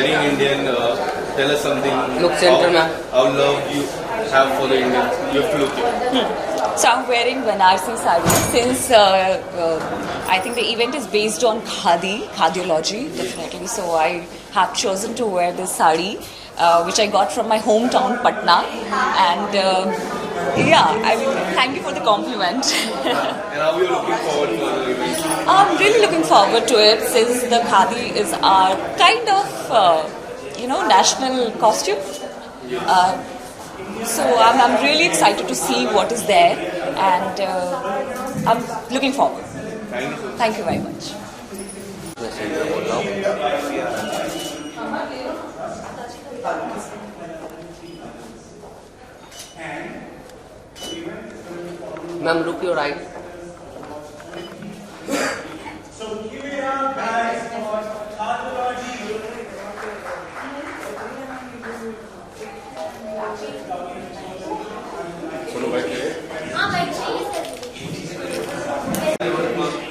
wearing Indian. Tell us something. Look center, ma'am. How love you have for the Indians. You have to look it. So I'm wearing Banarsi sari since I think the event is based on Khadiology, definitely. So I have chosen to wear this sari, which I got from my hometown, Patna. And I mean, thank you for the compliment. And how you are looking forward for the event? I'm really looking forward to it since the Khadi is our kind of, national costume. So I'm really excited to see what is there, and I'm looking forward. Thank you very much. मैं centre बोल रहा हूँ. Ma'am look your right.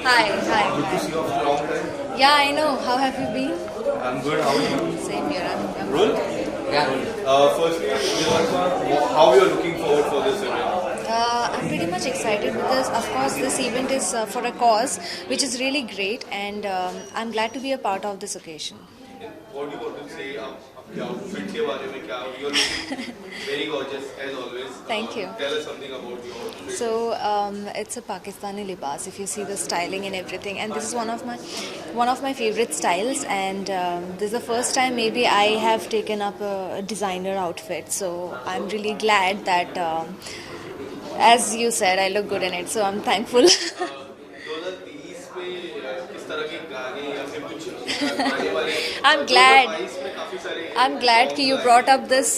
Hi. Good to see you after a long time. Yeah, I know. How have you been? I'm good. How are you? Same here. I'm Roll. Yeah. Firstly, how you are looking forward for this event? I'm pretty much excited because, of course, this event is for a cause which is really great, and I'm glad to be a part of this occasion. What do you want to say? अपने outfit के बारे में क्या? You're looking very gorgeous as always. Thank you. Tell us something about your outfit. So it's a Pakistani libas. If you see the styling and everything, and this is one of my favorite styles. And this is the first time maybe I have taken up a designer outfit. So I'm really glad that, as you said, I look good in it. So I'm thankful. 2030 में किस तरह के गाने या फिर कुछ गाने वाले I'm glad. 2022 में काफी सारे I'm glad that you brought up this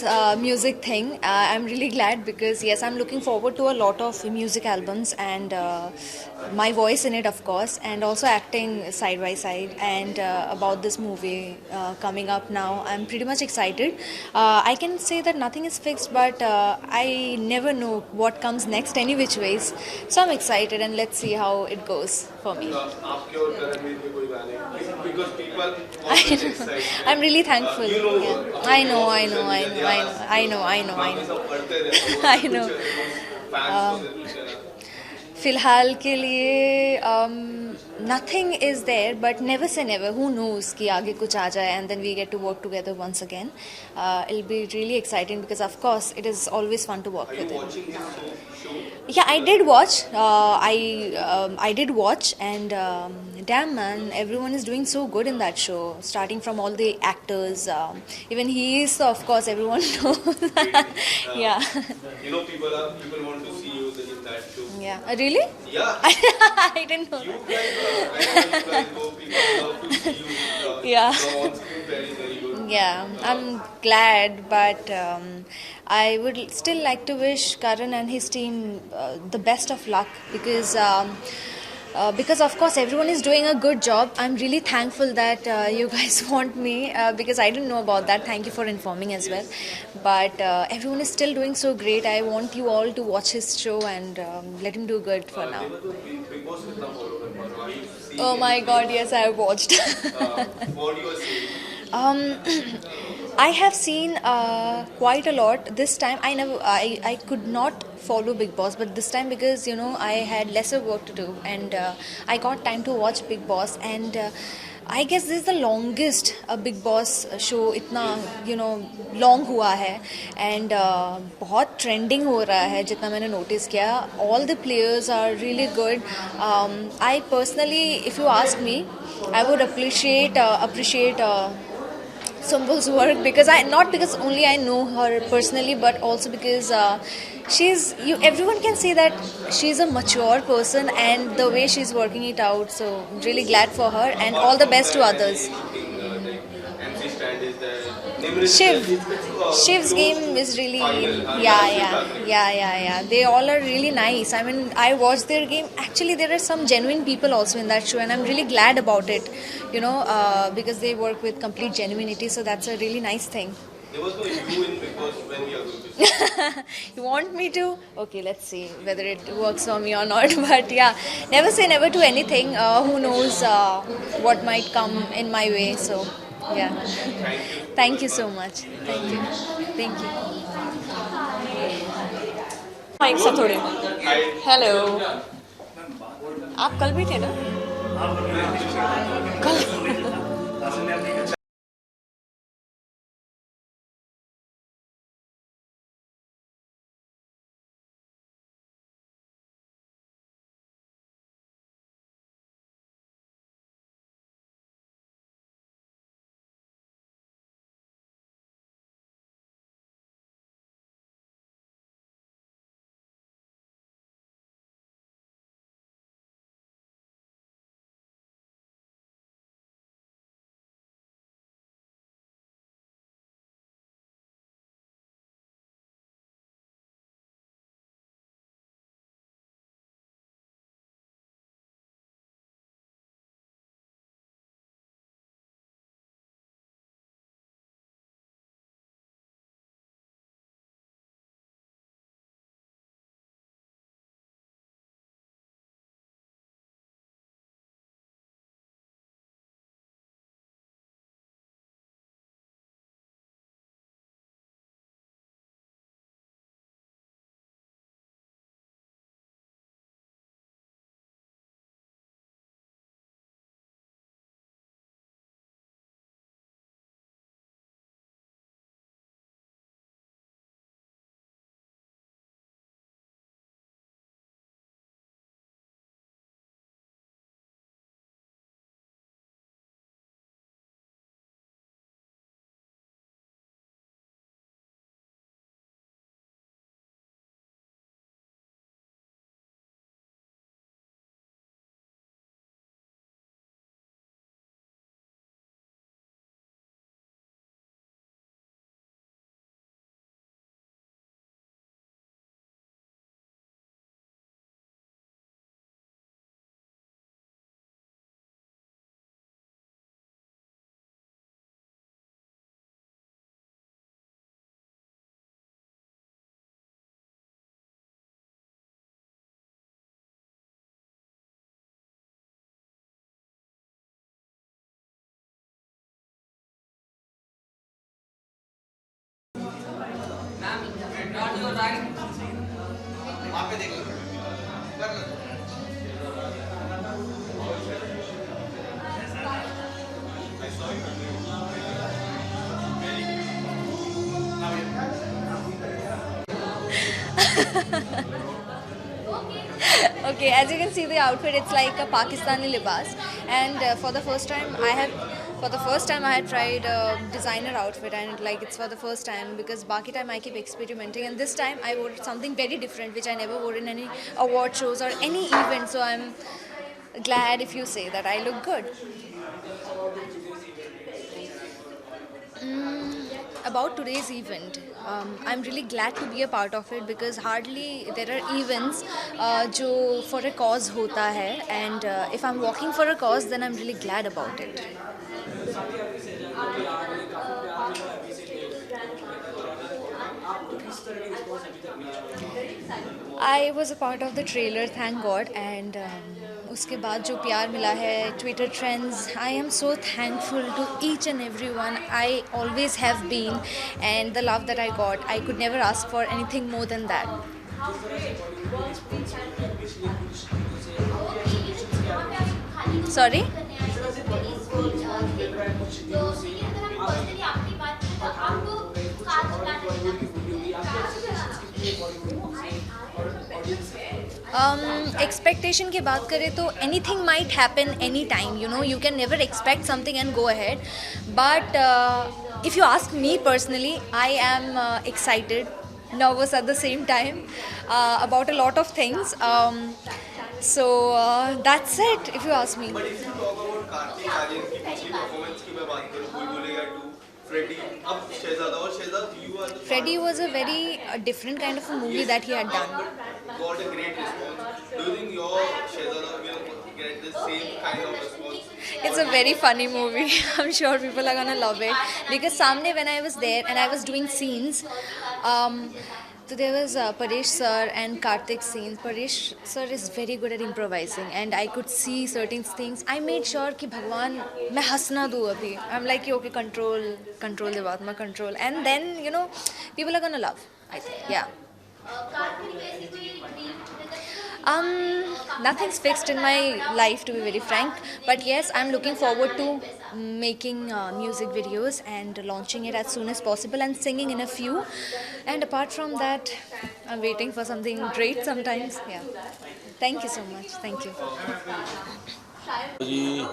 music thing. I'm really glad because yes, I'm looking forward to a lot of music albums and my voice in it, of course, and also acting side by side. And about this movie coming up now, I'm pretty much excited. I can say that nothing is fixed, but I never know what comes next, any which ways. So I'm excited, and let's see how it goes for me. आपके और करण के कोई गाने because people I know. I'm really thankful. you know Yeah. I know. पढ़ते रहते हो I know. fans को कुछ फिलहाल के लिए nothing is there, but never say never. Who knows कि आगे कुछ आ जाए and then we get to work together once again. It'll be really exciting because of course it is always fun to work with him. watching his show. Yeah, I did watch. I did watch, and damn man, everyone is doing so good in that show. Starting from all the actors, even he is, of course, everyone knows. Yeah, You know people want to see you in that show. yeah. Really? Yeah. I didn't know You that. guys, whenever you guys go, people love to see you. Yeah. You're on screen very good. Yeah, I'm glad, but I would still like to wish Karan and his team the best of luck because of course everyone is doing a good job. I'm really thankful that you guys want me because I didn't know about that. Thank you for informing as well. But everyone is still doing so great. I want you all to watch his show and let him do good for now. Big Boss कितना follow कर पा रहे हो? Are you seeing Oh my God, yes, I have watched. what you are seeing? I have seen quite a lot. This time I could not follow Big Boss, but this time because I had lesser work to do and I got time to watch Big Boss, and I guess this is the longest Big Boss show इतना long हुआ है and बहुत trending हो रहा है जितना मैंने notice किया. All the players are really good. I personally, if you ask me, I would appreciate Sumbul's work because not because only I know her personally, but also because everyone can say that she's a mature person and the way she's working it out. So I'm really glad for her and all the best to others. MC stand is there. Shiv's game is really yeah. They all are really nice. I mean, I watched their game. Actually, there are some genuine people also in that show, and I'm really glad about it. Because they work with complete genuinity. So that's a really nice thing. There was no you in Big Boss when we are going to see. You want me to? Okay, let's see whether it works for me or not. But yeah, never say never to anything. Who knows what might come in my way. So Yeah. Thank you so much. Thank you. Thank you. Mike से थोड़े hello आप कल भी थे ना कल Okay, as you can see the outfit, it's like a Pakistani libas, and for the first time I had tried a designer outfit, and like it's for the first time because baki time I keep experimenting, and this time I wore something very different which I never wore in any award shows or any event. So I'm glad if you say that I look good. About today's event, I'm really glad to be a part of it because hardly there are events जो for a cause होता है, and if I'm walking for a cause then I'm really glad about it. I was a part of the trailer, thank God, and उसके बाद जो प्यार मिला है, Twitter trends, I am so thankful to each and everyone. I always have been, and the love that I got, I could never ask for anything more than that. Sorry? Expectation की बात करें तो anything might happen anytime, you know, you can never expect something and go ahead, but if you ask me personally, I am excited, nervous at the same time about a lot of things, so that's it if you ask me. But if you talk about Kartik Aaryan की पिछली performance की मैं बात करूँ, भूल Bhulaiyaa 2, Freddy, अब शहजादा और Shahzad, you are the Freddy was a very different kind of a movie that he had done. but got a great response. Do you think your Shehzada will get the same kind of response? It's a very funny movie. I'm sure people are gonna love it because Samne, when I was there and I was doing scenes, So there was Paresh sir and Karthik scenes. Paresh sir is very good at improvising, and I could see certain things. I made sure कि भगवान मैं हंसना दूँ अभी. I'm like okay, control the बात में control, and then people are gonna love. I think yeah. Nothing's fixed in my life, to be very frank. But yes, I'm looking forward to making music videos and launching it as soon as possible and singing in a few. And apart from that, I'm waiting for something great sometimes. Yeah. Thank you so much. Thank you. जी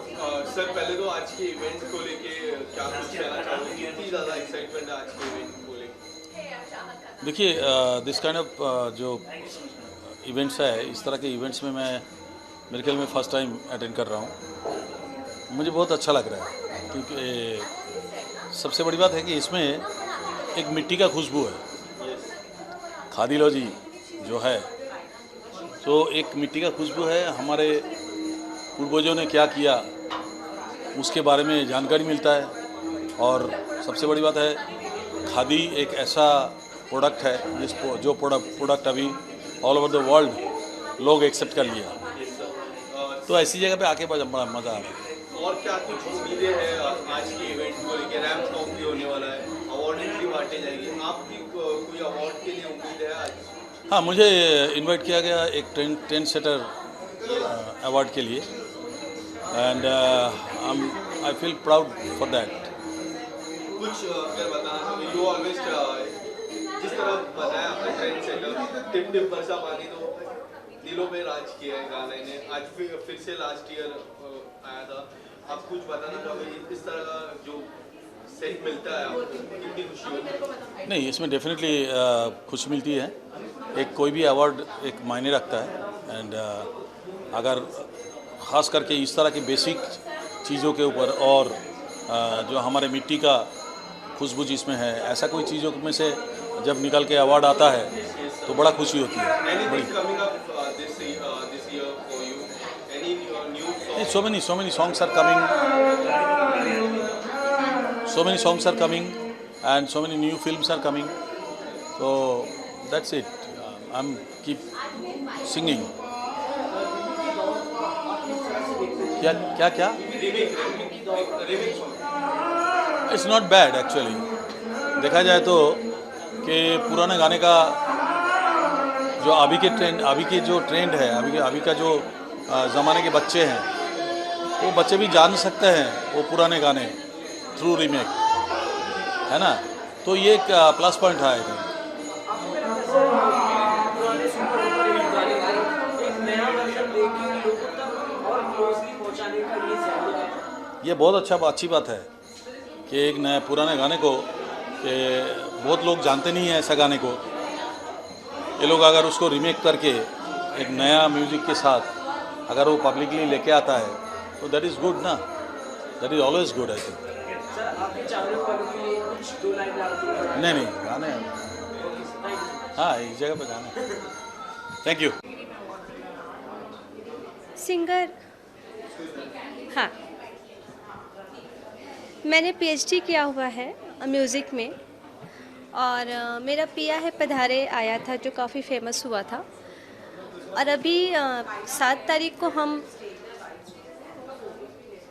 sir पहले तो आज के event को लेके क्या कुछ कहना चाहोगे? कितनी ज़्यादा एक्साइटमेंट है आज के इवेंट को लेके? देखिए दिस काइंड ऑफ जो इवेंट्स है, इस तरह के इवेंट्स में मैं मेरे ख्याल में फ़र्स्ट टाइम अटेंड कर रहा हूँ. मुझे बहुत अच्छा लग रहा है क्योंकि सबसे बड़ी बात है कि इसमें एक मिट्टी का खुशबू है. खादीलॉजी जो है तो एक मिट्टी का खुशबू है. हमारे पूर्वजों ने क्या किया उसके बारे में जानकारी मिलता है. और सबसे बड़ी बात है खादी एक ऐसा प्रोडक्ट है जो प्रोडक्ट अभी ऑल ओवर द वर्ल्ड लोग एक्सेप्ट कर लिया. तो ऐसी जगह पे आके बड़ा मज़ा आ रहा है. और क्या कुछ उम्मीदें हैं आज के इवेंट को लेके? रैम्प वॉक भी होने वाला है, अवार्ड भी बांटे जाएंगे. आपकी कोई अवार्ड के लिए उम्मीद है आज? हाँ, मुझे इनवाइट किया गया एक ट्रेंड सेटर अवार्ड के लिए, and I feel proud for that. कुछ अगर बताना तो यू ऑलवेज जिस तरह बताया आपने ट्रेंड सेटर टिप टिप बरसा पानी, तो दिलों पे राज किया है गाने ने. आज फिर से लास्ट ईयर आया था. आप कुछ बताना चाहोगे इस तरह का जो सेट मिलता है आपको कितनी खुशी होती है? नहीं, इसमें डेफिनेटली खुशी मिलती है. एक कोई भी अवार्ड एक मायने रखता है, एंड अगर ख़ास करके इस तरह की बेसिक चीज़ों के ऊपर और जो हमारे मिट्टी का खुशबू जिसमें है, ऐसा कोई चीज़ों में से जब निकल के अवार्ड आता है तो बड़ा खुशी होती है. So many songs are coming. So many songs are coming, and so many new films are coming. So that's it. I'm keep singing. क्या? It's not bad actually. देखा जाए तो कि पुराने गाने का जो अभी के जो ट्रेंड है, अभी का जो ज़माने के बच्चे हैं, वो बच्चे भी जान सकते हैं वो पुराने गाने थ्रू रीमेक, है ना. तो ये एक प्लस पॉइंट है. आई थिंक ये बहुत अच्छी बात है कि एक नया पुराने गाने को कि बहुत लोग जानते नहीं हैं ऐसा गाने को. ये लोग अगर उसको रीमेक करके एक नया म्यूज़िक के साथ अगर वो पब्लिकली लेके आता है तो दैट इज़ गुड ना. That is always good. I think नहीं गाने, हाँ एक जगह पे गाने. Thank you. सिंगर, हाँ, मैंने पीएचडी किया हुआ है म्यूज़िक में, और मेरा पिया है पधारे आया था जो काफ़ी फेमस हुआ था. और अभी 7 तारीख को हम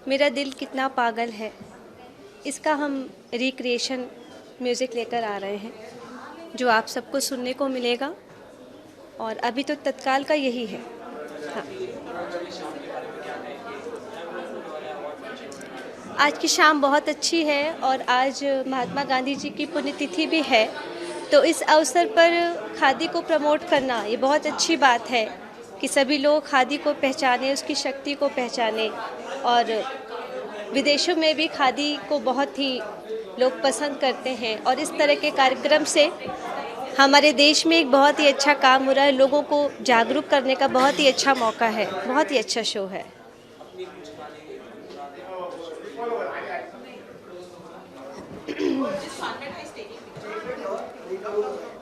मेरा दिल कितना पागल है, इसका हम रिक्रिएशन म्यूज़िक लेकर आ रहे हैं जो आप सबको सुनने को मिलेगा. और अभी तो तत्काल का यही है. हाँ, आज की शाम बहुत अच्छी है और आज महात्मा गांधी जी की पुण्यतिथि भी है, तो इस अवसर पर खादी को प्रमोट करना ये बहुत अच्छी बात है कि सभी लोग खादी को पहचानें, उसकी शक्ति को पहचानें. और विदेशों में भी खादी को बहुत ही लोग पसंद करते हैं, और इस तरह के कार्यक्रम से हमारे देश में एक बहुत ही अच्छा काम हो रहा है. लोगों को जागरूक करने का बहुत ही अच्छा मौका है, बहुत ही अच्छा शो है.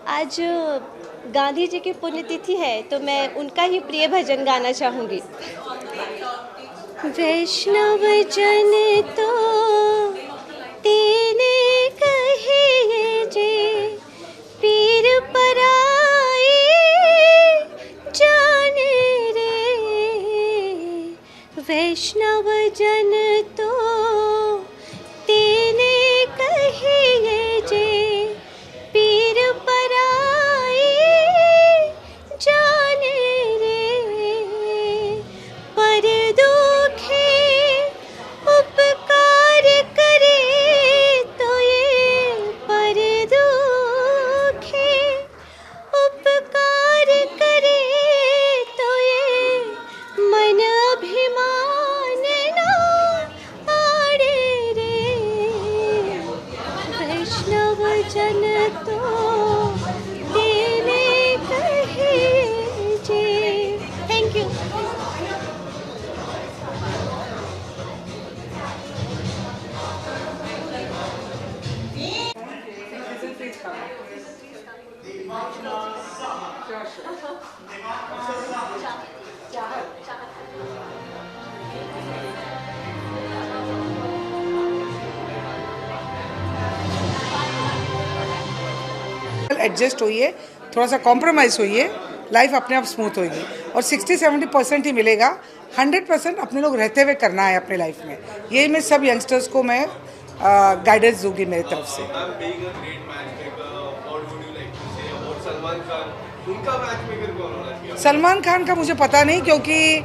आज गांधी जी की पुण्यतिथि है तो मैं उनका ही प्रिय भजन गाना चाहूँगी. वैष्णव जन तो तेने कहे जे पीर परा वैष्णव जन तो तेने कहिए जे पीर पराई जाने रे, पर दुखे उपकार करे तो ये, पर दुखे उपकार करे तो ये, मन अभिमान ना आड़े रे, वैष्णव जन तो तेने कहे जे। Thank you. एडजस्ट होइए, थोड़ा सा कॉम्प्रोमाइज़ होइए, लाइफ अपने आप स्मूथ होगी और 60-70% ही मिलेगा। 100% अपने लोग रहते हुए करना है अपने लाइफ में। यही मैं सब यंगस्टर्स को मैं गाइडेंस दूंगी मेरी तरफ से। Ma'am, being a great matchmaker, what would you like to say about Salman Khan? उनका मैचमेकर कौन होना चाहिए? सलमान खान का मुझे पता नहीं, क्योंकि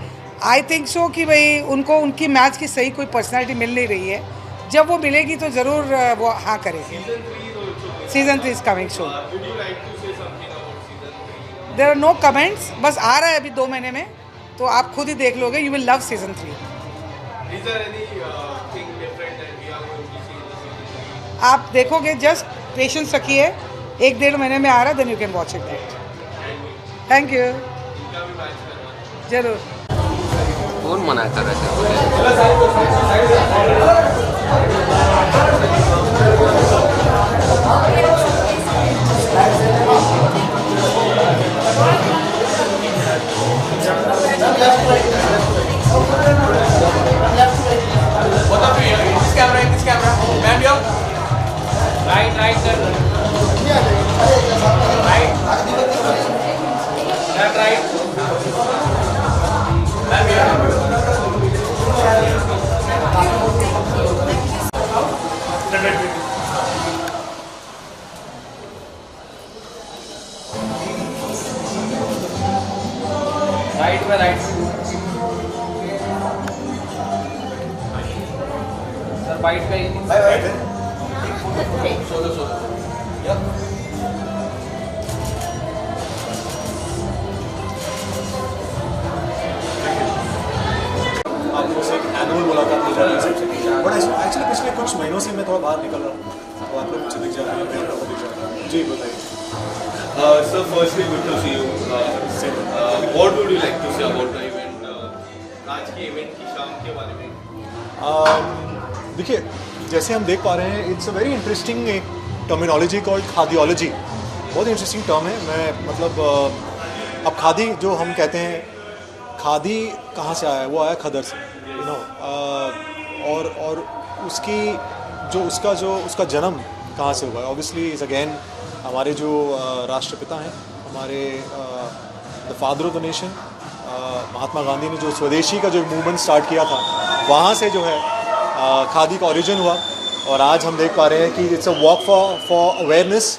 आई थिंक सो कि भाई उनको उनकी मैच की सही कोई पर्सनैलिटी मिल नहीं रही है। जब वो मिलेगी तो ज़रूर वो हाँ करेगी। Season 3 is coming soon. Would you like to say something about season 3? There are no comments, बस आ रहा है अभी 2 महीने में, तो आप खुद ही देख लोगे। You will love season 3। Is there any thing different that we are going to see in the season 3? आप देखोगे, जस्ट पेशेंस रखिए, 1-1.5 महीने में आ रहा है, then you can watch it. Thank you. इनका भी मैच करना है। जरूर। कौन मना कर रहा था? आपको से एनुअल मुलाकात मिल जाती है, बट एक्चुअली पिछले कुछ महीनों से मैं थोड़ा बाहर निकल रहा हूँ, तो आप लोग मुझे दिख जाते हैं, मेरे को दिख जाता है। जी बताइए। Sir, firstly, good to see you. What would you like to say about the event? आज के इवेंट की शाम के बारे में। देखिए, जैसे हम देख पा रहे हैं, इट्स अ वेरी इंटरेस्टिंग एक टर्मिनोलॉजी कॉल्ड खादियोलॉजी। बहुत इंटरेस्टिंग टर्म है। मैं मतलब अब खादी जो हम कहते हैं, खादी कहाँ से आया है? वो आया खदर से, यू नो। और उसकी उसका जन्म कहाँ से हुआ है? ऑब्वियसली इज़ अगेन हमारे जो राष्ट्रपिता हैं, हमारे the father of the nation, Mahatma Gandhi ने जो स्वदेशी का जो मूवमेंट स्टार्ट किया था, वहाँ से जो है खादी का ओरिजिन हुआ। और आज हम देख पा रहे हैं कि it's a walk for awareness.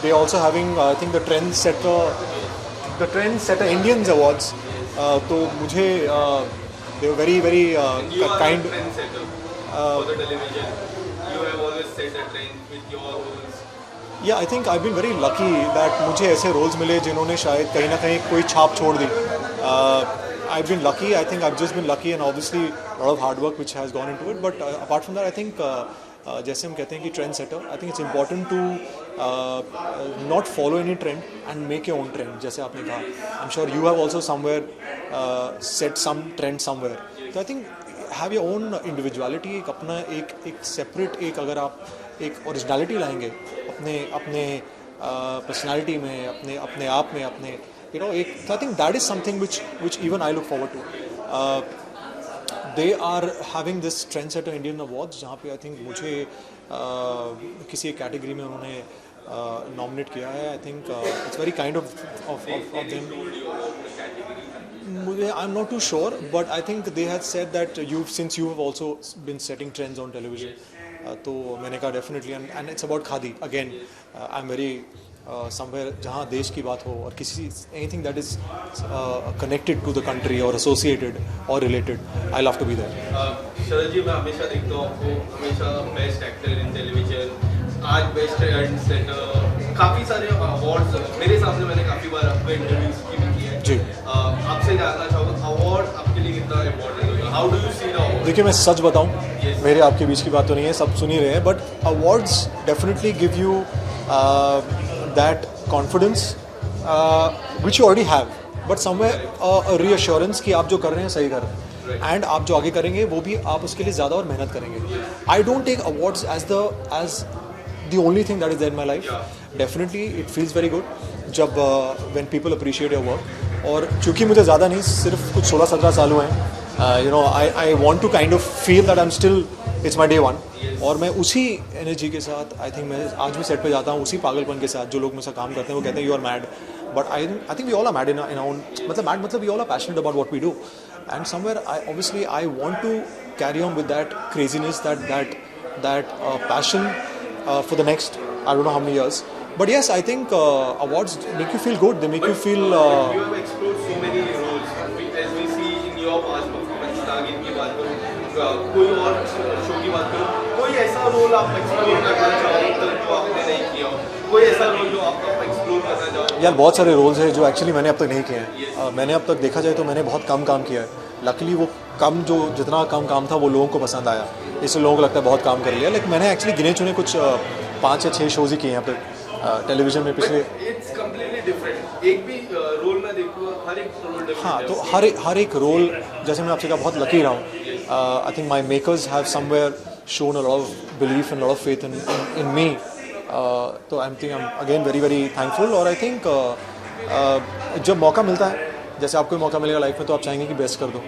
They also having I think the trend setter Indians awards. तो मुझे they were very very kind. For the television, you have always set the trend with your roles. Yeah I think I been very lucky that मुझे ऐसे roles मिले जिन्होंने शायद कहीं ना कहीं कोई छाप छोड़ दी। I've been lucky. I think I've just been lucky, and obviously a lot of hard work which has gone into it. But apart from that, I think जैसे हम कहते हैं कि trend setter, I think it's important to not follow any trend and make your own trend. जैसे आपने कहा, I am sure you have also somewhere set some trend somewhere. तो I think have your own individuality, एक अपना एक separate, एक अगर आप एक ओरिजिनलिटी लाएंगे अपने पर्सनैलिटी में, अपने आप में, अपने एक, I think that is something which even I look forward to. They are having this Trendsetter Indian Awards, जहाँ पे आई थिंक मुझे किसी एक कैटेगरी में उन्होंने नॉमिनेट किया है। आई think it's very kind of them. I'm not too sure, but I think they had said that since you have also been setting trends on television, तो मैंने कहा definitely, and it's about khadi again. I'm very somewhere जहाँ देश की बात हो और किसी anything that is connected to the country or associated or related, I love to be there. शरद जी, मैं हमेशा देखता हूँ आपको हमेशा बेस्ट एक्टर इन टेलीविजन, आज बेस्ट ट्रेंड सेटर, काफ़ी सारे अवार्ड्स मेरे सामने, मैंने काफ़ी बार आपको इंटरव्यूज की भी है जी। आपसे जानना चाहूँगा अवार्ड आपके लिए कितना इम्पोर्टेंट होगा, how do you see the award? देखिए, मैं सच बताऊं, मेरे आपके बीच की बात तो नहीं है, सब सुन ही रहे हैं, but awards definitely give you that confidence which you already have, but somewhere reassurance कि आप जो कर रहे हैं सही कर रहे हैं, एंड आप जो आगे करेंगे वो भी आप उसके लिए ज़्यादा और मेहनत करेंगे. I don't take awards as the only thing that is there in my life. Definitely it feels very good जब when people appreciate your work. और चूँकि मुझे ज़्यादा नहीं, सिर्फ कुछ 16-17 साल हुए हैं, you know, I want to kind of feel that I'm still, it's my day one. और मैं उसी एनर्जी के साथ आई थिंक मैं आज भी सेट पे जाता हूँ, उसी पागलपन के साथ. जो लोग मेरे साथ काम करते हैं वो कहते हैं you are mad, but I think we all are mad in our, मतलब मैड मतलब we all are passionate about what we do, and somewhere I want to carry on with that craziness, that passion for the next, I don't know how many years. But yes, I think awards make you feel good. They make you feel. You have explored so many roles. As we see in your past performance, नागिन की बात करूँ, कोई और show की बात करूँ, कोई ऐसा रोल आप एक्सप्लोर करना चाहो जो आपने नहीं किया हो, कोई ऐसा रोल जो आप एक्सप्लोर करना चाहो? यार, बहुत सारे रोल्स हैं जो एक्चुअली मैंने अब तक नहीं किए हैं. मैंने अब तक देखा जाए तो मैंने बहुत कम काम किया है. लकीली वो कम, जो जितना कम काम था वो लोगों को पसंद आया, इससे लोगों को लगता है बहुत काम कर लिया. लेकिन मैंने एक्चुअली गिने चुने कुछ 5 या 6 शोज़ ही किए हैं अब तक टेलीविजन में पिछले. It's completely different. एक भी रोल में देखूँ, हर एक रोल डिफरेंट. हाँ, तो हर एक रोल, जैसे मैं आपसे कहा, बहुत लकी रहा हूँ. I think my makers have somewhere shown a lot of belief and lot of faith in me. तो I am again very very thankful. और आई थिंक जब मौका मिलता है, जैसे आपको मौका मिलेगा लाइफ में, तो आप चाहेंगे कि बेस्ट कर दो.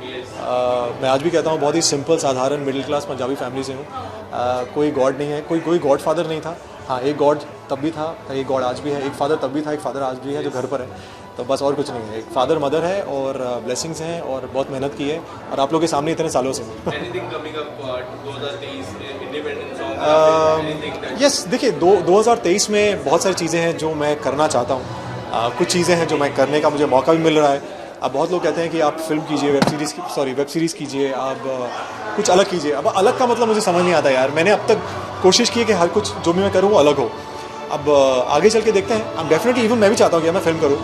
मैं आज भी कहता हूँ, बहुत ही सिंपल साधारण मिडिल क्लास पंजाबी फैमिली से हूँ. कोई गॉड नहीं है, कोई गॉड फादर नहीं था. हाँ, एक गॉड तब भी था, एक गॉड आज भी है, एक फादर तब भी था, एक फादर आज भी है जो घर पर है. तो बस और कुछ नहीं है. एक फादर मदर है और ब्लेसिंग्स हैं और बहुत मेहनत की है, और आप लोग के सामने इतने सालों से. यस, देखिए 2023 में बहुत सारी चीज़ें हैं जो मैं करना चाहता हूँ. कुछ चीज़ें हैं जो मैं करने का मुझे मौका भी मिल रहा है. अब बहुत लोग कहते हैं कि आप फिल्म कीजिए, वेब सीरीज़ कीजिए, आप कुछ अलग कीजिए. अब अलग का मतलब मुझे समझ नहीं आता यार. मैंने अब तक कोशिश की है कि हर कुछ जो भी मैं करूँ वो अलग हो. अब आगे चल के देखते हैं. अब डेफिनेटली इवन मैं भी चाहता हूँ कि मैं फिल्म करूँ,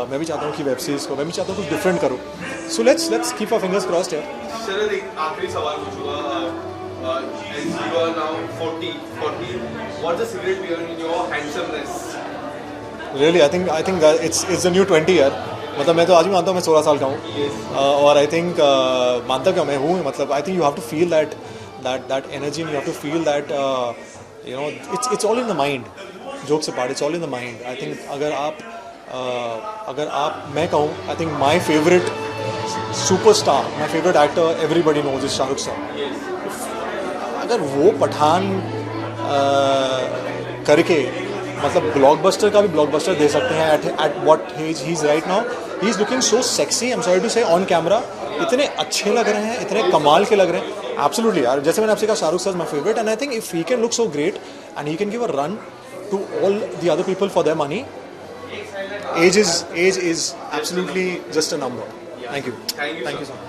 मैं भी चाहता हूँ कि वेब सीरीज़ को, मैं भी चाहता हूँ कुछ डिफरेंट करूँ. So let's keep our fingers crossed यार. शरद, एक आखिरी सवाल पूछूंगा. As you are now 40, what's the secret behind your handsomeness? Really, I think that it's the new 20 यार. मतलब मैं तो आज भी मानता हूँ मैं 16 साल का हूँ. और आई थिंक मानता क्या मैं हूँ. मतलब I think you have to feel that energy, you have to feel that you know it's all in the mind. Jokes apart, it's all in the mind. I think अगर आप मैं कहूँ, I think my favourite superstar, my favourite actor, everybody knows is Shah Rukh Khan. अगर वो पठान करके मतलब blockbuster का भी ब्लॉकबस्टर दे सकते हैं at what age he is right now. He is looking so sexy, I am sorry to say, on camera इतने अच्छे लग रहे हैं, इतने कमाल के लग रहे हैं. एब्सोल्युटली यार, जैसे मैंने आपसे कहा, Shah Rukh sir my favourite, and I think if he can look so great and he can give a run to all the other people for their money, age is absolutely just a number. Thank you so much.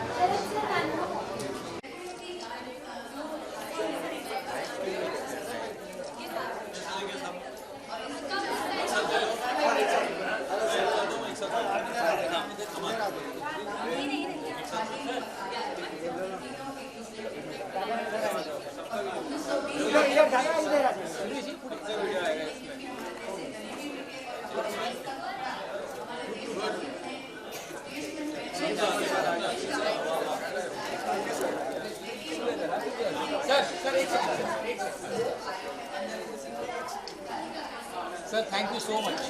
Sir, thank you so much.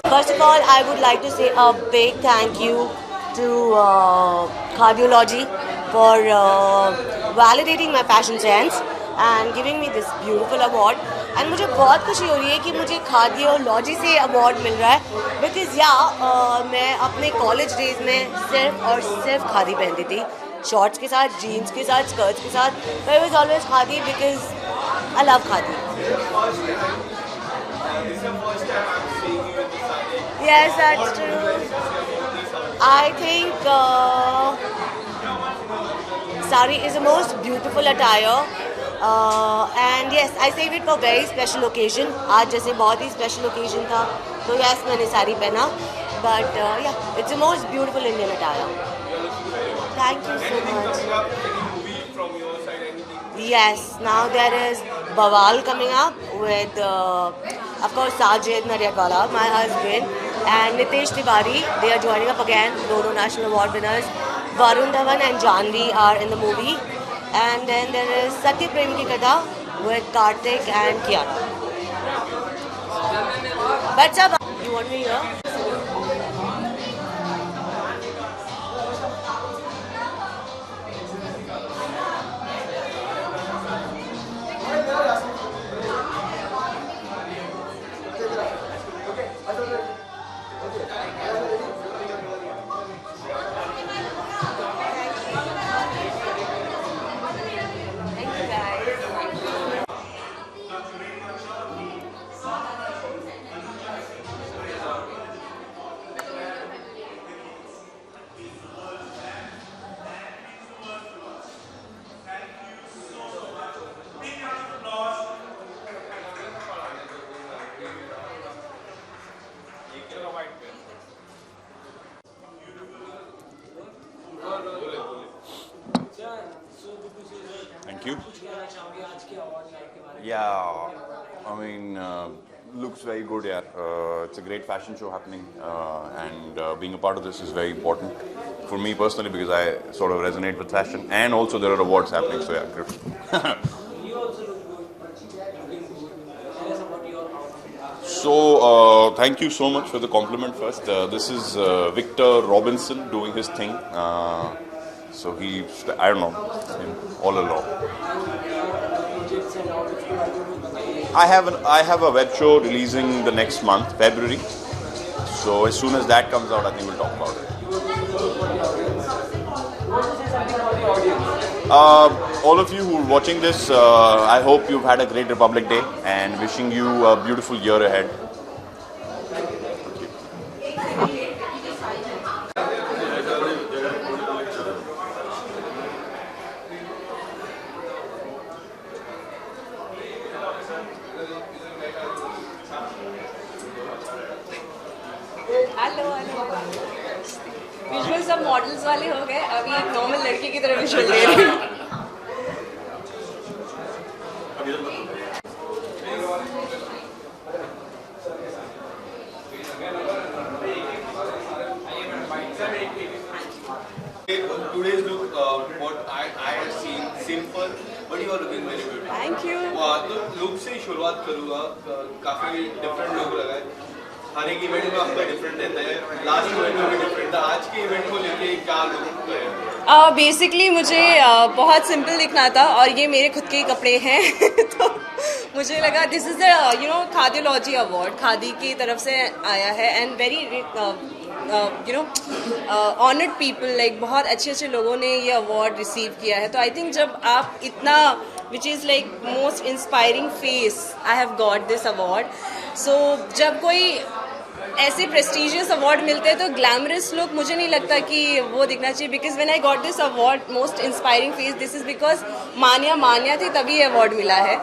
First of all, I would like to say a big thank you to Cardiology for validating my fashion sense and giving me this beautiful award. And मुझे बहुत खुशी हो रही है कि मुझे खादी और logy से अवार्ड मिल रहा है, बिकॉज मैं अपने कॉलेज डेज में सिर्फ और सिर्फ खादी पहनती थी, शॉर्ट्स के साथ, जीन्स के साथ, स्कर्ट्स के साथ. So I was always khadi because I love khadi. Yes, that's true. I think sari is the most beautiful attire. And yes, I save it for very special occasion. आज जैसे बहुत ही special occasion था, तो yes मैंने साड़ी पहना. But yeah, it's the most beautiful Indian attire. Thank you so much. Yes, now there is Bawal coming up with, of course, Sajid Naryatwala, my husband, and Nitesh Tiwari. They are joining up again. Dono national award winners. Varun Dhawan and Janvi are in the movie. And then there is Satya Prem Ki Katha with Karthik and Kiara. But sab, you want me here? Thank you. Yeah, I mean, looks very good. Yeah, it's a great fashion show happening, and being a part of this is very important for me personally because I sort of resonate with fashion, and also there are awards happening. So yeah, good. So thank you so much for the compliment first. This is Victor Robinson doing his thing. So I don't know, all along. I have a web show releasing the next month, February. So as soon as that comes out, I think we'll talk about it. All of you who are watching this, I hope you've had a great Republic Day and wishing you a beautiful year ahead. Visual सब models वाले हो गए, अभी एक normal लड़की की तरह visual ले रही हूँ. Today's look, what I have seen, simple, but you are looking very good. Thank you. तो लुक से ही शुरुआत करूँगा. काफी डिफरेंट लुक लगा है. हर एक इवेंट में आपका डिफरेंट रहता है. लास्ट इवेंट में भी डिफरेंट था. आज के इवेंट को लेके क्या लुक है? बेसिकली मुझे बहुत सिंपल दिखना था और ये मेरे खुद के कपड़े हैं. तो मुझे लगा दिस इज़ द खादियोलॉजी अवार्ड खादी की तरफ से आया है and very honoured people, like बहुत अच्छे अच्छे लोगों ने ये अवार्ड रिसीव किया है. तो आई थिंक जब आप इतना which is like most inspiring face I have got this award. So जब कोई ऐसे प्रेस्टिजियस अवार्ड मिलते हैं तो ग्लैमरस लुक मुझे नहीं लगता कि वो दिखना चाहिए. Because when I got this award most inspiring face, this is because Manya थी तभी ये अवार्ड मिला है.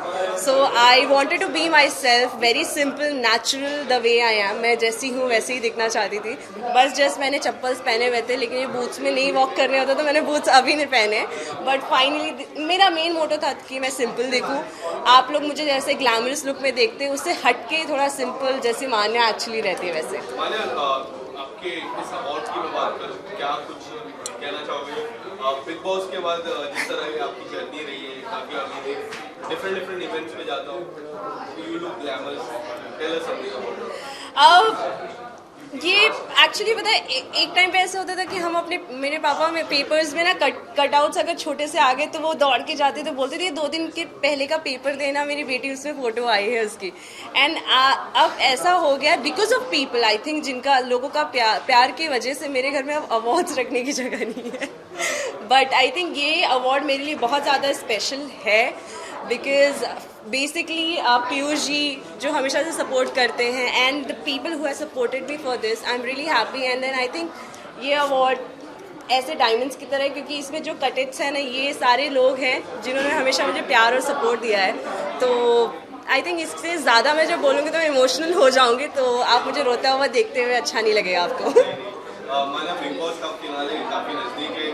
So I wanted to be myself, very simple natural the way I am. मैं जैसी हूँ वैसे ही दिखना चाहती थी. बस जस्ट मैंने चप्पल्स पहने हुए थे, लेकिन ये बूट्स में नहीं वॉक करने होता तो मैंने बूट्स अभी नहीं पहने. बट फाइनली मेरा मेन मोटो था कि मैं सिंपल दिखूँ. आप लोग मुझे जैसे ग्लैमरस लुक में देखते हैं उससे हट के थोड़ा सिंपल जैसे मान्या एक्चुअली रहती है वैसे. मान्या, आपके इस अवार्ड्स की मैं बात करूँ, क्या कुछ कहना चाहोगे? बिग बॉस के बाद जिस तरह की आपकी जर्नी रही है, काफ़ी आगे डिफरेंट इवेंट्स में जाता हूँ, you look glamorous. Tell us something about it. ये एक्चुअली पता है एक टाइम पे ऐसा होता था कि हम अपने मेरे पापा में पेपर्स में ना कटआउट्स अगर छोटे से आ गए तो वो दौड़ के जाते तो बोलते थे 2 दिन के पहले का पेपर देना, मेरी बेटी उसमें फ़ोटो आई है उसकी। एंड अब ऐसा हो गया because of people, I think जिनका लोगों का प्यार की वजह से मेरे घर में अब अवार्ड्स रखने की जगह नहीं है। बट आई थिंक ये अवार्ड मेरे लिए बहुत ज़्यादा स्पेशल है बिकॉज बेसिकली पीयूष जी जो हमेशा से सपोर्ट करते हैं and the people who have supported me for this, I am really happy. And then I think ये अवार्ड ऐसे डायमंड्स की तरह है क्योंकि इसमें जो कटेट्स हैं ना ये सारे लोग हैं जिन्होंने हमेशा मुझे प्यार और सपोर्ट दिया है। तो आई थिंक इससे ज़्यादा मैं जब बोलूँगी तो मैं इमोशनल हो जाऊँगी, तो आप मुझे रोता हुआ देखते हुए अच्छा नहीं लगेगा आपको। माना बिग बॉस का फिनाले काफ़ी नज़दीक है,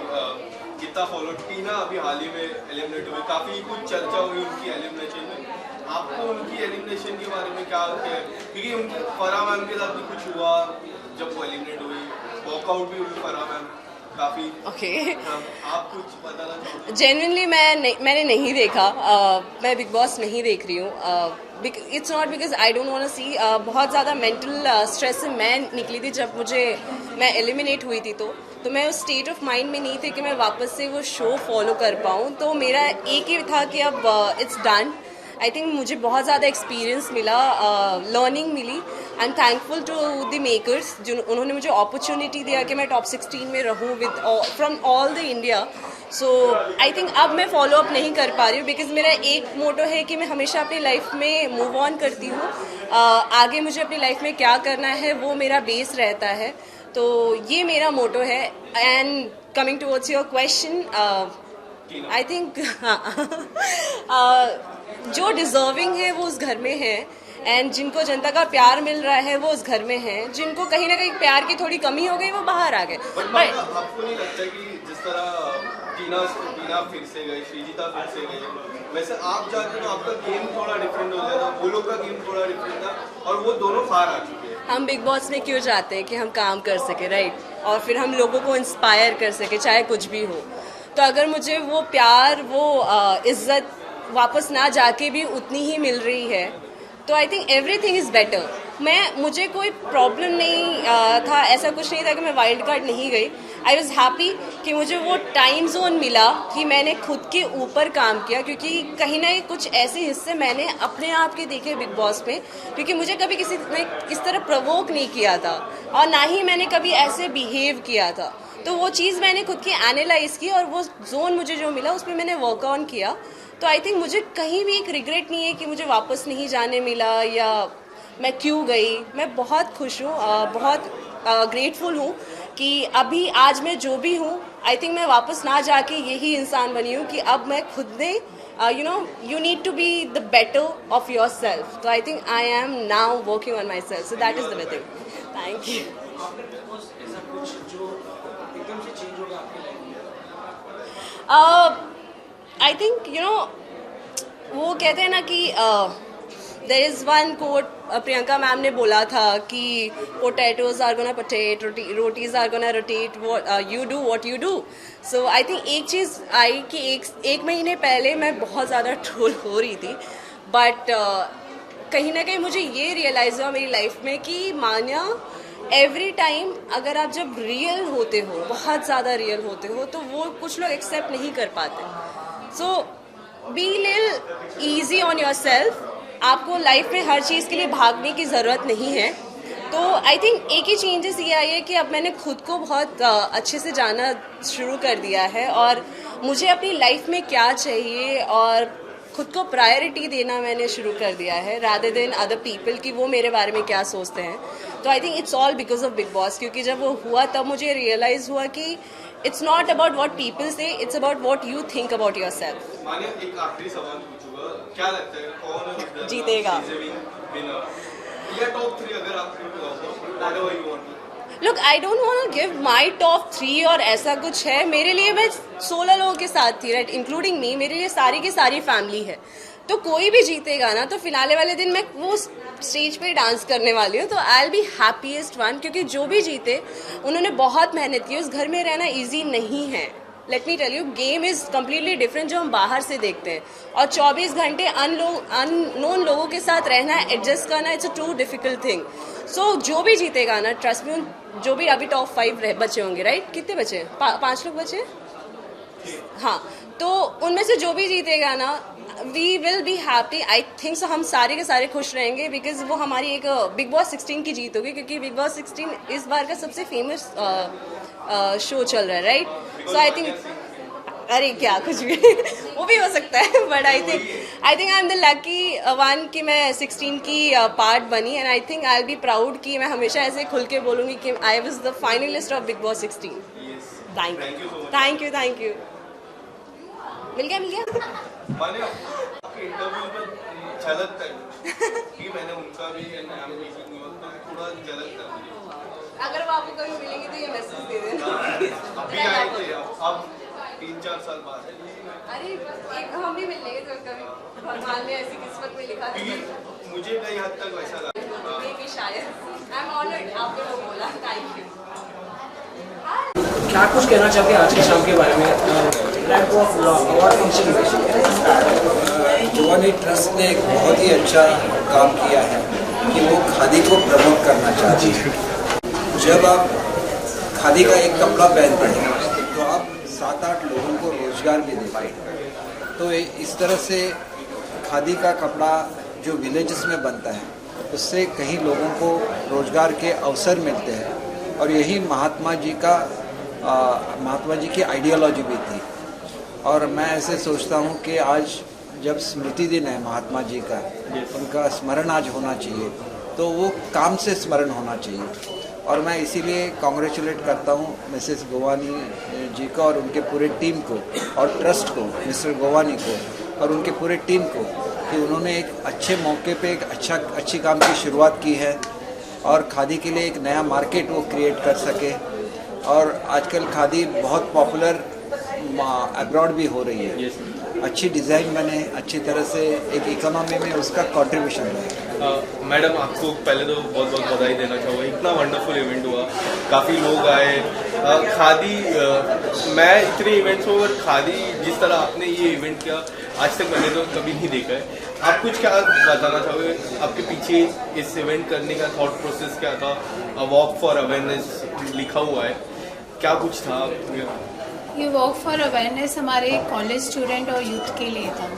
कितना फॉलो टीना अभी हाल ही में एलिमिनेट हुई, काफ़ी कुछ चर्चा हुई उनकी एलिमिनेशन में। आपको उनकी एलिमिनेशन के बारे में क्या क्योंकि उनके फराह मैम के साथ भी कुछ हुआ जब वो एलिमिनेट हुई, वॉकआउट भी हुई फराह मैम काफ़ी। ओके आप कुछ बताना चाहोगे? जेन्युइनली मैंने नहीं देखा, मैं बिग बॉस नहीं देख रही हूँ। It's not because I don't want to see, बहुत ज़्यादा मेंटल स्ट्रेस से मैं निकली थी जब मैं एलिमिनेट हुई थी, तो मैं उस स्टेट ऑफ माइंड में नहीं थी कि मैं वापस से वो शो फॉलो कर पाऊँ। तो मेरा एक ही था कि अब इट्स डन। आई थिंक मुझे बहुत ज़्यादा एक्सपीरियंस मिला, लर्निंग मिली। I am thankful to the makers जो उन्होंने मुझे अपॉर्चुनिटी दिया कि मैं टॉप 16 में रहूँ with from all the India. So I think अब मैं फॉलो अप नहीं कर पा रही हूँ बिकॉज मेरा एक मोटो है कि मैं हमेशा अपनी लाइफ में मूव ऑन करती हूँ। आगे मुझे अपनी लाइफ में क्या करना है वो मेरा बेस रहता है, तो ये मेरा मोटो है। And coming towards your question, I think जो डिजर्विंग है वो उस घर में है एंड जिनको जनता का प्यार मिल रहा है वो उस घर में है, जिनको कहीं ना कहीं प्यार की थोड़ी कमी हो गई वो बाहर आ गए। बट आपको नहीं लगता कि जिस तरह टीना फिर से गई, श्रीजिता फिर से गई, वैसे आप जाते तो आपका गेम थोड़ा डिफरेंट हो जाता, वो लोग का गेम थोड़ा डिफरेंट था और वो दोनों बाहर आ चुके हैं। हम बिग बॉस में क्यों जाते हैं कि हम काम कर सके, राइट, और फिर हम लोगों को इंस्पायर कर सके चाहे कुछ भी हो। तो अगर मुझे वो प्यार वो इज्जत वापस ना जाके भी उतनी ही मिल रही है तो I think everything is better. मुझे कोई प्रॉब्लम नहीं था, ऐसा कुछ नहीं था कि मैं वाइल्ड कार्ड नहीं गई। आई वॉज हैप्पी कि मुझे वो टाइम जोन मिला कि मैंने खुद के ऊपर काम किया, क्योंकि कहीं ना कुछ ऐसे हिस्से मैंने अपने आप के देखे बिग बॉस में, क्योंकि मुझे कभी किसी ने इस तरह प्रवोक नहीं किया था और ना ही मैंने कभी ऐसे बिहेव किया था। तो वो चीज़ मैंने खुद की एनालाइज की और वो जोन मुझे जो मिला उस पर मैंने वर्क ऑन किया। तो आई थिंक मुझे कहीं भी एक रिग्रेट नहीं है कि मुझे वापस नहीं जाने मिला या मैं क्यों गई। मैं बहुत खुश हूँ, बहुत ग्रेटफुल हूँ कि अभी आज मैं जो भी हूँ, आई थिंक मैं वापस ना जाके यही इंसान बनी हूँ कि अब मैं खुद ने you need to be the better of yourself. So I think I am now working on myself. So that is the thing. Thank you. I think वो कहते हैं ना कि there is one quote Priyanka ma'am ने बोला था कि potatoes are gonna potate, rotis are gonna rotate, you do what you do. So I think एक चीज़ आई कि एक महीने पहले मैं बहुत ज़्यादा ट्रोल हो रही थी, बट कहीं ना कहीं मुझे ये रियलाइज़ हुआ मेरी लाइफ में कि मान्या एवरी टाइम अगर आप जब रियल होते हो, बहुत ज़्यादा रियल होते हो, तो वो कुछ लोग एक्सेप्ट नहीं कर पाते। So be little easy on yourself. आपको लाइफ में हर चीज़ के लिए भागने की ज़रूरत नहीं है। तो आई थिंक एक ही चेंजेस ये आई है कि अब मैंने खुद को बहुत अच्छे से जानना शुरू कर दिया है और मुझे अपनी लाइफ में क्या चाहिए और खुद को प्रायोरिटी देना मैंने शुरू कर दिया है, रादर देन अदर पीपल कि वो मेरे बारे में क्या सोचते हैं। तो I think it's all because of Big Boss, क्योंकि जब वो हुआ तब मुझे रियलाइज़ हुआ कि it's not about what people say, it's about what you think about yourself. एक आखिरी सवाल पूछूंगा, क्या लगता है कौन जीतेगा? या टॉप 3 अगर आप whatever you want to. Look, I don't want to give my top 3 और ऐसा कुछ है। मेरे लिए मैं 16 लोगों के साथ थी, राइट, इंक्लूडिंग मी। मेरे लिए सारी की सारी फैमिली है, तो कोई भी जीतेगा ना तो फिनाले वाले दिन मैं वो स्टेज पे डांस करने वाली हूँ, तो आई विल बी हैप्पीएस्ट वन, क्योंकि जो भी जीते उन्होंने बहुत मेहनत की। उस घर में रहना इजी नहीं है, let me tell you, game is completely different जो हम बाहर से देखते हैं, और 24 घंटे अननोन लोगों के साथ रहना, एडजस्ट करना, it's a too difficult thing. So जो भी जीतेगा ना, ट्रस्ट मी, जो भी अभी टॉप 5 बचे होंगे, राइट, कितने बचे, 5 लोग बचे, हाँ, तो उनमें से जो भी जीतेगा ना, we will be happy. I think so हम सारे के सारे खुश रहेंगे, बिकॉज वो हमारी एक बिग बॉस 16 की जीत होगी, क्योंकि बिग बॉस 16 इस बार का सबसे फेमस शो चल रहा है, राइट. सो आई थिंक, अरे क्या कुछ भी वो भी हो सकता है, but I think I am the lucky one कि मैं 16 की पार्ट बनी, and I think I will be proud कि मैं हमेशा ऐसे खुल के बोलूँगी कि I was the finalist of Big Boss 16. Thank you. मिल गया माने आपके इंटरव्यू में झलकता है कि मैंने उनका भी थोड़ा झलकता है. अगर वो आपको कभी मिलेंगे तो ये मैसेज दे देना. अभी आए थे, अब 3-4 साल बाद. अरे एक हम भी मिल लेंगे तो कभी भगवान ने ऐसी किस्मत में लिखा था. मुझे कई हद तक वैसा लगा. मे भी शायद. आई एम ऑनर्ड, आपने वो बोला. Thank you. क्या कुछ कहना चाहते हैं आज की शाम के बारे में? जुवानी ट्रस्ट ने एक बहुत ही अच्छा काम किया है कि वो खादी को प्रमोट करना चाहती है. जब आप खादी का एक कपड़ा पहनते हैं तो आप 7-8 लोगों को रोजगार भी दे पाएंगे. तो इस तरह से खादी का कपड़ा जो विलेजेस में बनता है उससे कई लोगों को रोजगार के अवसर मिलते हैं, और यही महात्मा जी की आइडियोलॉजी भी थी. और मैं ऐसे सोचता हूँ कि आज जब स्मृति दिन है महात्मा जी का, उनका स्मरण आज होना चाहिए, तो वो काम से स्मरण होना चाहिए. और मैं इसीलिए कॉन्ग्रेचुलेट करता हूँ मिसेस गोवानी जी को और उनके पूरे टीम को, और ट्रस्ट को, मिस्टर गोवानी को और उनके पूरे टीम को, कि उन्होंने एक अच्छे मौके पे एक अच्छी काम की शुरुआत की है, और खादी के लिए एक नया मार्केट वो क्रिएट कर सके. और आजकल खादी बहुत पॉपुलर अब्रॉड भी हो रही है. अच्छी डिज़ाइन बने, अच्छी तरह से एक इकोनॉमी में उसका कंट्रीब्यूशन रहे. मैडम, आपको पहले तो बहुत बहुत बधाई देना चाहूँगा. इतना वंडरफुल इवेंट हुआ, काफ़ी लोग आए. खादी, मैं इतने इवेंट्स में, बट खादी जिस तरह आपने ये इवेंट किया आज तक मैंने तो कभी नहीं देखा है. आप कुछ क्या बताना चाहोगे, आपके पीछे इस इवेंट करने का थॉट प्रोसेस क्या था? वॉक फॉर अवेयरनेस लिखा हुआ है, क्या कुछ था? ये वॉक फॉर अवेयरनेस हमारे कॉलेज स्टूडेंट और यूथ के लिए था.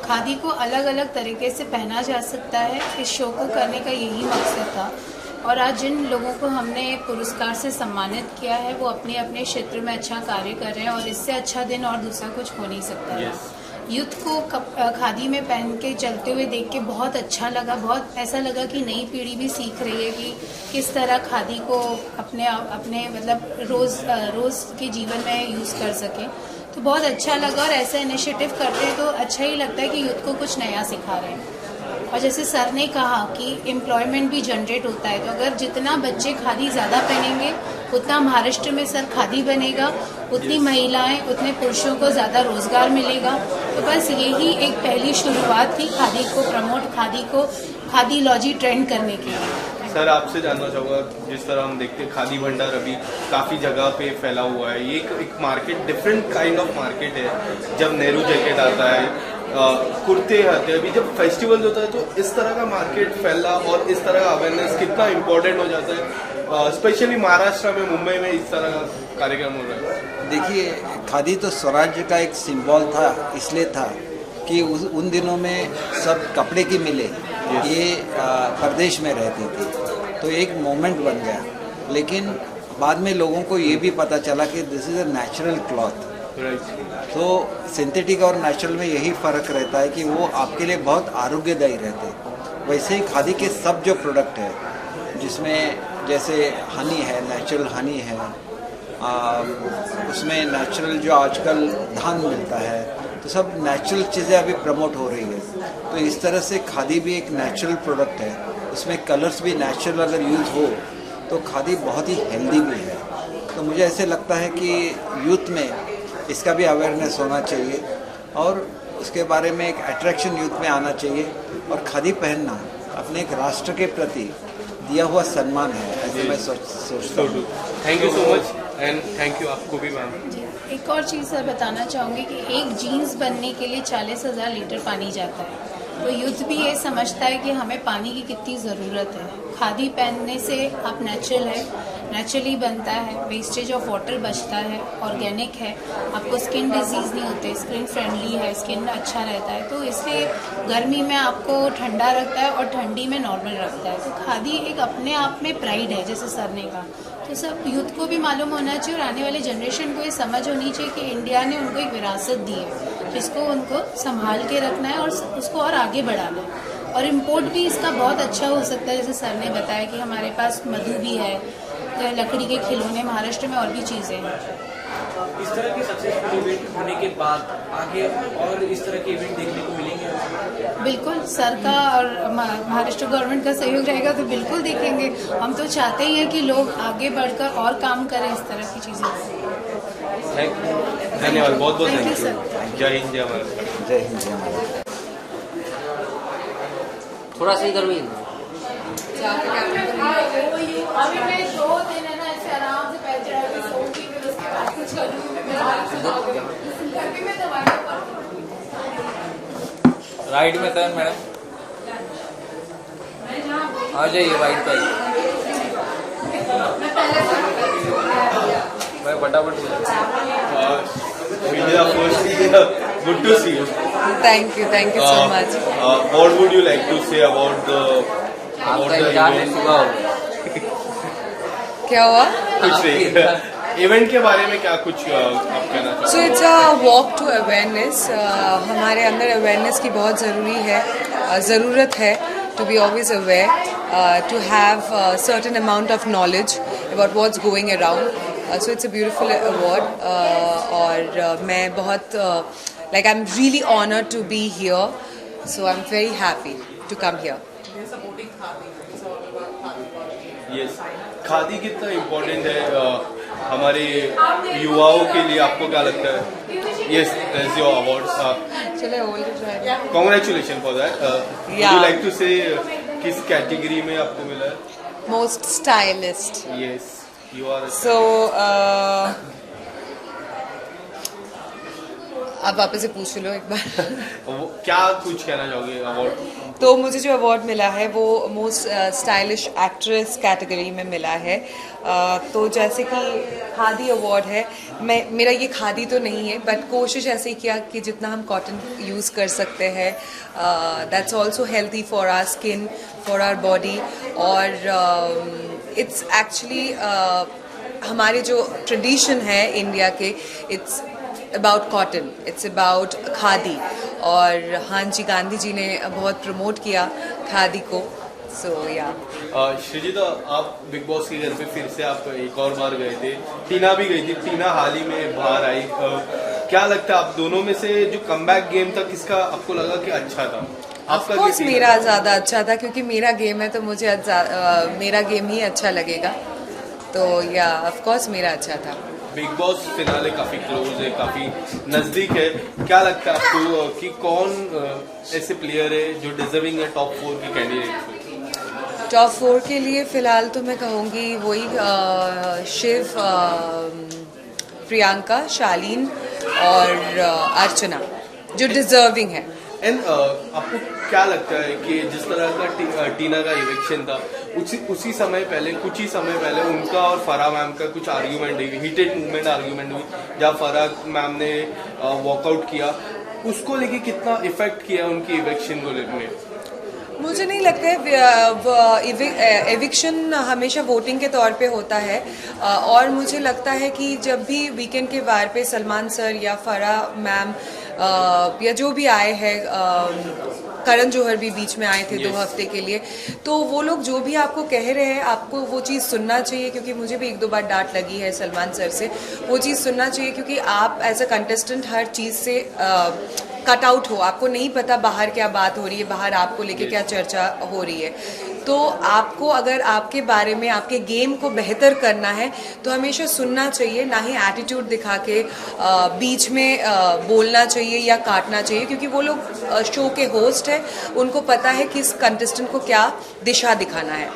खादी को अलग अलग तरीके से पहना जा सकता है, इस शो को करने का यही मकसद था. और आज जिन लोगों को हमने पुरस्कार से सम्मानित किया है वो अपने अपने क्षेत्र में अच्छा कार्य कर रहे हैं, और इससे अच्छा दिन और दूसरा कुछ हो नहीं सकता है. यूथ को खादी में पहन के चलते हुए देख के बहुत अच्छा लगा. बहुत ऐसा लगा कि नई पीढ़ी भी सीख रही है कि किस तरह खादी को अपने मतलब रोज़ के जीवन में यूज़ कर सके. तो बहुत अच्छा लगा, और ऐसा इनिशिएटिव करते हैं तो अच्छा ही लगता है कि यूथ को कुछ नया सिखा रहे हैं. और जैसे सर ने कहा कि एम्प्लॉयमेंट भी जनरेट होता है, तो अगर जितना बच्चे खादी ज़्यादा पहनेंगे उतना महाराष्ट्र में सर खादी बनेगा, उतनी महिलाएं, उतने पुरुषों को ज़्यादा रोज़गार मिलेगा. तो बस यही एक पहली शुरुआत थी खादी को प्रमोट, खादीलॉजी ट्रेंड करने के लिए. सर, आपसे जानना चाहूँगा, जिस तरह हम देखते हैं खादी भंडार अभी काफ़ी जगह पे फैला हुआ है. ये एक market, different kind of market है. जब नेहरू जैकेट आता है, कुर्ते आते हैं, अभी जब फेस्टिवल होता है, तो इस तरह का मार्केट फैला और इस तरह का अवेयरनेस कितना इम्पोर्टेंट हो जाता है, स्पेशली महाराष्ट्र में, मुंबई में इस तरह का कार्यक्रम हो रहा है. देखिए, खादी तो स्वराज्य का एक सिंबल था, इसलिए था कि उन दिनों में सब कपड़े की मिलें ये प्रदेश में रहती थी, तो एक मोमेंट बन गया. लेकिन बाद में लोगों को ये भी पता चला कि this is a natural cloth. तो सिंथेटिक और नेचुरल में यही फ़र्क रहता है कि वो आपके लिए बहुत आरोग्यदायी रहते हैं. वैसे ही खादी के सब जो प्रोडक्ट है, जिसमें जैसे हनी है, नेचुरल हनी है, उसमें नेचुरल जो आजकल धान मिलता है, तो सब नेचुरल चीज़ें अभी प्रमोट हो रही है. तो इस तरह से खादी भी एक नेचुरल प्रोडक्ट है, उसमें कलर्स भी नेचुरल अगर यूज़ हो तो खादी बहुत ही हेल्दी भी है. तो मुझे ऐसे लगता है कि यूथ में इसका भी अवेयरनेस होना चाहिए, और उसके बारे में एक अट्रैक्शन यूथ में आना चाहिए. और खादी पहनना अपने एक राष्ट्र के प्रति दिया हुआ सम्मान है, ऐसे मैं सोचता हूँ. Thank you so much, and thank you आपको भी मैम. एक और चीज़ सर बताना चाहूँगी कि एक जीन्स बनने के लिए 40,000 लीटर पानी जाता है। तो यूथ भी ये समझता है कि हमें पानी की कितनी ज़रूरत है। खादी पहनने से आप नेचुरल है, नेचुरली बनता है, वेस्टेज ऑफ वाटर बचता है, ऑर्गेनिक है, आपको स्किन डिजीज़ नहीं होते, स्किन फ्रेंडली है, स्किन अच्छा रहता है। तो इसलिए गर्मी में आपको ठंडा रखता है और ठंडी में नॉर्मल रखता है। तो खादी एक अपने आप में प्राइड है, जैसे सर ने कहा। तो सब यूथ को भी मालूम होना चाहिए और आने वाले जनरेशन को ये समझ होनी चाहिए कि इंडिया ने उनको एक विरासत दी है जिसको उनको संभाल के रखना है और उसको और आगे बढ़ाना है। और इम्पोर्ट भी इसका बहुत अच्छा हो सकता है, जैसे सर ने बताया कि हमारे पास मधु भी है, लकड़ी के खिलौने, महाराष्ट्र में और भी चीज़ें हैं। इस तरह के सक्सेसफुल इवेंट होने के बाद आगे और इस तरह के इवेंट देखने को मिलेंगे? बिल्कुल, सर का और महाराष्ट्र गवर्नमेंट का सहयोग रहेगा तो बिल्कुल देखेंगे। हम तो चाहते ही हैं कि लोग आगे बढ़कर और काम करें इस तरह की चीज़ें। धन्यवाद, बहुत बहुत थैंक यू सर। जय हिंद, जय भारत। जय हिंद, जय भारत। थोड़ा सा इधर में अभी मैं 2 दिन है ना ऐसे आराम से बैठ जाऊंगी, सोऊंगी, फिर उसके बाद कुछ करूंगी। राइट में टर्न मैडम, आ जाइए राइट पे। मैं फटाफट Good to see you. Thank you so much. What would you like to say about the event? क्या हुआ? कुछ नहीं, इवेंट के बारे में क्या कुछ आप कहना चाहते so it's a walk to awareness. हमारे अंदर अवेयरनेस की बहुत ज़रूरत है to be always aware, to have certain amount of knowledge about what's going around. So it's a beautiful award और मैं बहुत like I'm really honored to be here, so I'm very happy to come here. Yes, khadi कितना important है हमारे युवाओं के लिए, आपको क्या लगता है? Yes, that's your award. Shall I hold it right now? Congratulations for that. Would you like to say किस कैटेगरी में आपको मिला है? Most stylist. Yes, you are. So आप वापस से पूछ लो एक बार। क्या कुछ कहना चाहोगे अवार्ड? तो मुझे जो अवार्ड मिला है वो मोस्ट स्टाइलिश एक्ट्रेस कैटेगरी में मिला है। तो जैसे कि खादी अवार्ड है, मेरा ये खादी तो नहीं है, बट कोशिश ऐसे ही किया कि जितना हम कॉटन यूज़ कर सकते हैं, that's also healthy for our skin, for our body. और इट्स एक्चुअली हमारे जो ट्रेडिशन है इंडिया के, it's about cotton, it's about khadi. और हाँ जी, गांधी जी ने बहुत प्रमोट किया खादी को। सो या श्रीजिता, आप बिग बॉस के घर पे फिर से आप एक और बार गए थे, टीना भी गई थी, टीना हाल ही में बाहर आई। क्या लगता है आप दोनों में से जो कमबैक गेम था, किसका आपको लगा कि अच्छा था? ऑफ कोर्स मेरा ज़्यादा अच्छा था, क्योंकि मेरा गेम है तो मुझे मेरा गेम ही अच्छा लगेगा। तो या ऑफ कोर्स मेरा अच्छा था। बिग बॉस फिनाले काफ़ी क्लोज है, काफ़ी नज़दीक है। क्या लगता है आपको कि कौन ऐसे प्लेयर है जो डिजर्विंग है टॉप 4 के कैंडिडेट? टॉप 4 के लिए फ़िलहाल तो मैं कहूँगी वही शिव, प्रियंका, शालीन और अर्चना, जो डिजर्विंग है। एंड आपको क्या लगता है कि जिस तरह का टीना का इलेक्शन था, उसी समय पहले, कुछ ही समय पहले उनका और फराह मैम का कुछ आर्ग्यूमेंट हुई, हीटेड मूवमेंट आर्ग्यूमेंट हुई, जहाँ फराह मैम ने वॉकआउट किया, उसको लेके कितना इफेक्ट किया उनकी इलेक्शन को लेकर? मुझे नहीं लगता है एविक्शन हमेशा वोटिंग के तौर पे होता है। और मुझे लगता है कि जब भी वीकेंड के वार पे सलमान सर या फराह मैम या जो भी आए हैं, करण जौहर भी बीच में आए थे 2 हफ्ते के लिए, तो वो लोग जो भी आपको कह रहे हैं आपको वो चीज़ सुनना चाहिए। क्योंकि मुझे भी 1-2 बार डांट लगी है सलमान सर से, वो चीज़ सुनना चाहिए। क्योंकि आप एज अ कंटेस्टेंट हर चीज़ से कट आउट हो, आपको नहीं पता बाहर क्या बात हो रही है, बाहर आपको लेके क्या चर्चा हो रही है। तो आपको अगर आपके बारे में, आपके गेम को बेहतर करना है तो हमेशा सुनना चाहिए, ना ही एटीट्यूड दिखा के बीच में बोलना चाहिए या काटना चाहिए। क्योंकि वो लोग शो के होस्ट हैं, उनको पता है किस कंटेस्टेंट को क्या दिशा दिखाना है।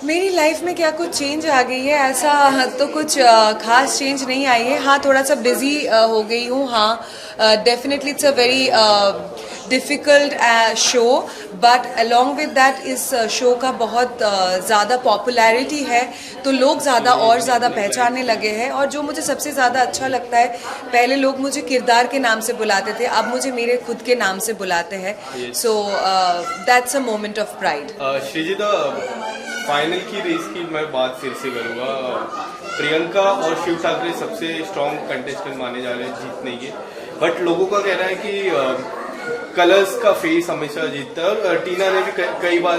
मेरी लाइफ में क्या कुछ चेंज आ गई है, ऐसा तो कुछ खास चेंज नहीं आई है. हाँ, थोड़ा सा बिजी हो गई हूँ. हाँ, definitely it's a very difficult show, but along with that इस शो का बहुत ज़्यादा पॉपुलैरिटी है, तो लोग ज़्यादा और ज़्यादा पहचानने लगे हैं. और जो मुझे सबसे ज़्यादा अच्छा लगता है, पहले लोग मुझे किरदार के नाम से बुलाते थे, अब मुझे मेरे खुद के नाम से बुलाते हैं. So that's a moment of pride. Shrijita, final की रेस की मैं बात फिर से करूँगा. प्रियंका और शिव ठाकरे सबसे स्ट्रॉन्ग कंटेस्टेंट माने जा रहे हैं जीतने के, बट लोगों का कहना है कि कलर्स का फेस हमेशा जीतता है. और टीना ने भी कई बार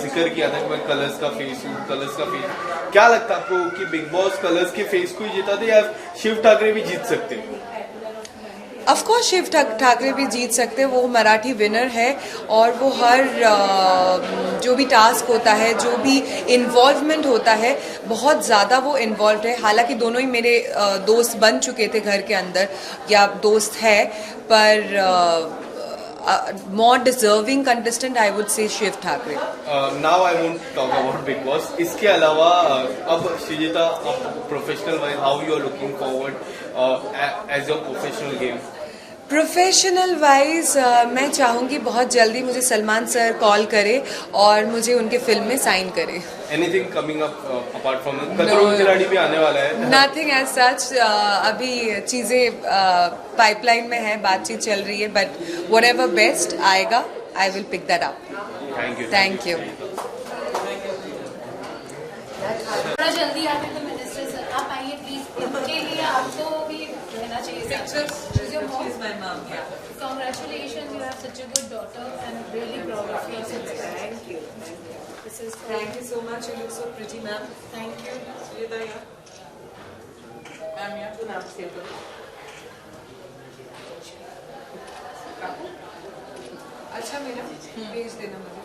जिक्र किया था कि मैं कलर्स का फेस हूँ, कलर्स का फेस. क्या लगता है आपको कि बिग बॉस कलर्स के फेस को ही जीता था या शिव ठाकरे भी जीत सकते हैं? ऑफ कोर्स शिव ठाकरे भी जीत सकते हैं. वो मराठी विनर है और वो हर जो भी टास्क होता है, जो भी इन्वॉल्वमेंट होता है, बहुत ज़्यादा वो इन्वॉल्व है. हालांकि दोनों ही मेरे दोस्त बन चुके थे घर के अंदर, या दोस्त है, पर more deserving contestant I would say Shiv Thakre. Now I won't talk about Big Boss. इसके अलावा अब Shrijita, professional wise how you are looking forward as your professional game? Professional wise मैं चाहूँगी बहुत जल्दी मुझे सलमान सर कॉल करे और मुझे उनके फिल्म में साइन करे. Anything coming up apart from खतरों के खिलाड़ी भी आने वाला है? Nothing as such. अभी चीज़ें पाइपलाइन में है, बातचीत चल रही है, बट whatever best आएगा, I will pick that up. Thank you. Thank you. थोड़ा जल्दी आते तो मिनिस्टर सर आप आइए प्लीज. इनके लिए आपको भी रहना चाहिए. Congratulations, you have such a good daughter and really proud of you. Thank you. This is Thank you so much. You look so pretty, ma'am. Thank you. अच्छा मैडम, भेज देना मुझे.